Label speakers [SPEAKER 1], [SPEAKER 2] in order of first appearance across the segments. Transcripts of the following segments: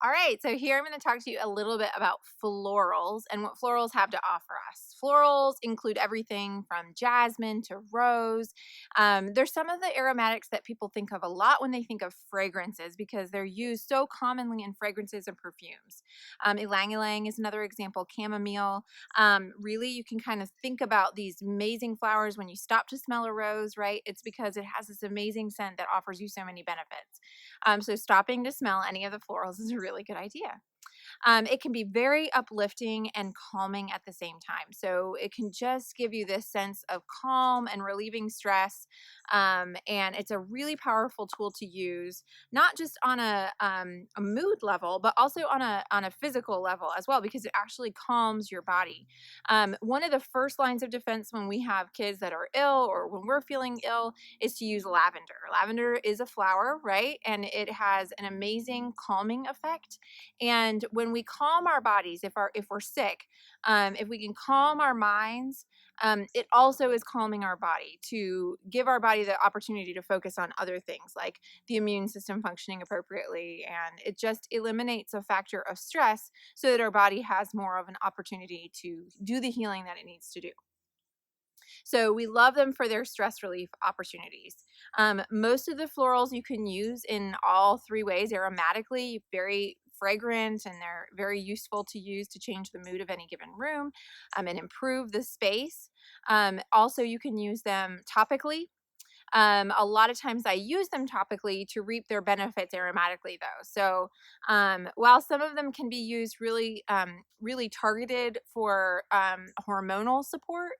[SPEAKER 1] All right, so here I'm going to talk to you a little bit about florals and what florals have to offer us. Florals include everything from jasmine to rose. They're some of the aromatics that people think of a lot when they think of fragrances because they're used so commonly in fragrances and perfumes. Ylang ylang is another example, chamomile. Really, you can kind of think about these amazing flowers when you stop to smell a rose, right? It's because it has this amazing scent that offers you so many benefits. So stopping to smell any of the florals is a really good idea. It can be very uplifting and calming at the same time. So it can just give you this sense of calm and relieving stress. And it's a really powerful tool to use, not just on a mood level, but also on a physical level as well, because it actually calms your body. One of the first lines of defense when we have kids that are ill or when we're feeling ill is to use lavender. Lavender is a flower, right? And it has an amazing calming effect. And when we calm our bodies, if we're sick, if we can calm our minds, it also is calming our body to give our body the opportunity to focus on other things like the immune system functioning appropriately, and it just eliminates a factor of stress so that our body has more of an opportunity to do the healing that it needs to do. So we love them for their stress relief opportunities. Most of the florals you can use in all three ways aromatically, very fragrant, and they're very useful to use to change the mood of any given room and improve the space. Also, you can use them topically. A lot of times I use them topically to reap their benefits aromatically, though. So while some of them can be used really targeted for hormonal support,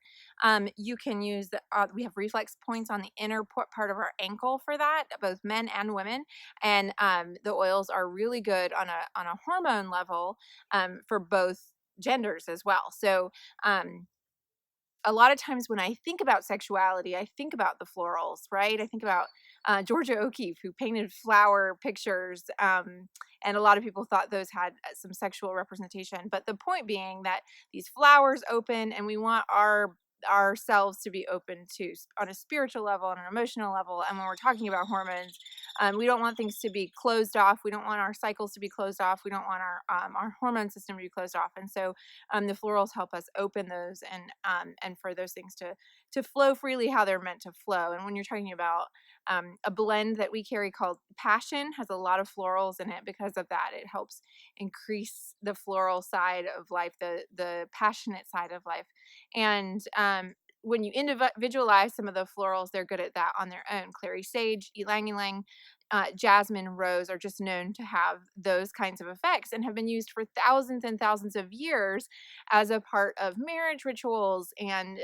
[SPEAKER 1] you can use we have reflex points on the inner part of our ankle for that, both men and women, and the oils are really good on a hormone level for both genders as well. So a lot of times when I think about sexuality, I think about the florals, right? I think about Georgia O'Keeffe, who painted flower pictures, and a lot of people thought those had some sexual representation. But the point being that these flowers open, and we want ourselves to be open to on a spiritual level and an emotional level. And when we're talking about hormones, we don't want things to be closed off. We don't want our cycles to be closed off. We don't want our hormone system to be closed off. And so the florals help us open those and for those things to flow freely how they're meant to flow. And when you're talking about a blend that we carry called Passion has a lot of florals in it because of that. It helps increase the floral side of life, the passionate side of life. And when you individualize some of the florals, they're good at that on their own. Clary sage, ylang ylang, jasmine, rose are just known to have those kinds of effects and have been used for thousands and thousands of years as a part of marriage rituals. And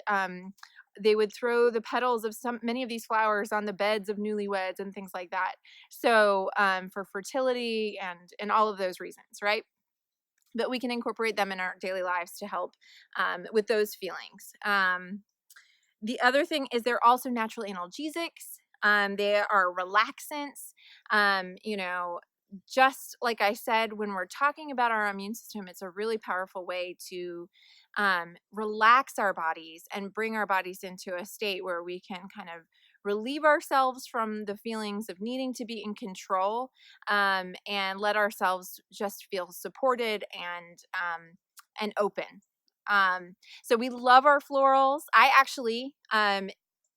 [SPEAKER 1] they would throw the petals of many of these flowers on the beds of newlyweds and things like that. So for fertility and all of those reasons, right? But we can incorporate them in our daily lives to help with those feelings. The other thing is they're also natural analgesics. They are relaxants. You know, just like I said, when we're talking about our immune system, it's a really powerful way to relax our bodies and bring our bodies into a state where we can kind of relieve ourselves from the feelings of needing to be in control and let ourselves just feel supported and open. So we love our florals. I actually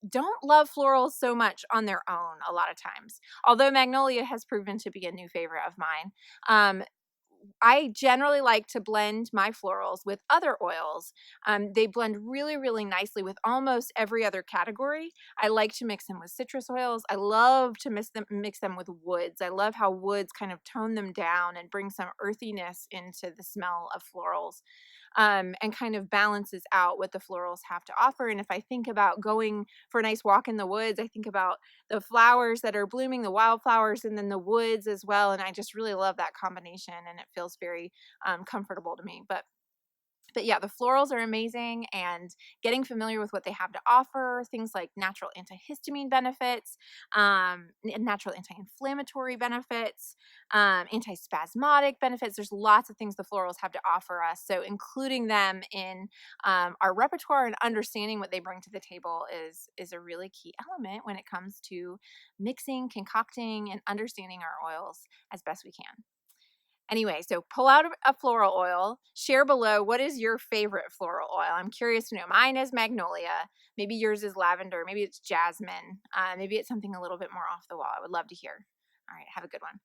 [SPEAKER 1] don't love florals so much on their own a lot of times, although magnolia has proven to be a new favorite of mine. I generally like to blend my florals with other oils. They blend really, really nicely with almost every other category. I like to mix them with citrus oils. I love to mix them with woods. I love how woods kind of tone them down and bring some earthiness into the smell of florals. And kind of balances out what the florals have to offer. And if I think about going for a nice walk in the woods, I think about the flowers that are blooming, the wildflowers, and then the woods as well. And I just really love that combination, and it feels very comfortable to me. But yeah, the florals are amazing, and getting familiar with what they have to offer, things like natural antihistamine benefits, natural anti-inflammatory benefits, antispasmodic benefits. There's lots of things the florals have to offer us. So including them in our repertoire and understanding what they bring to the table is a really key element when it comes to mixing, concocting, and understanding our oils as best we can. Anyway, so pull out a floral oil, share below what is your favorite floral oil. I'm curious to know. Mine is magnolia. Maybe yours is lavender. Maybe it's jasmine. Maybe it's something a little bit more off the wall. I would love to hear. All right, have a good one.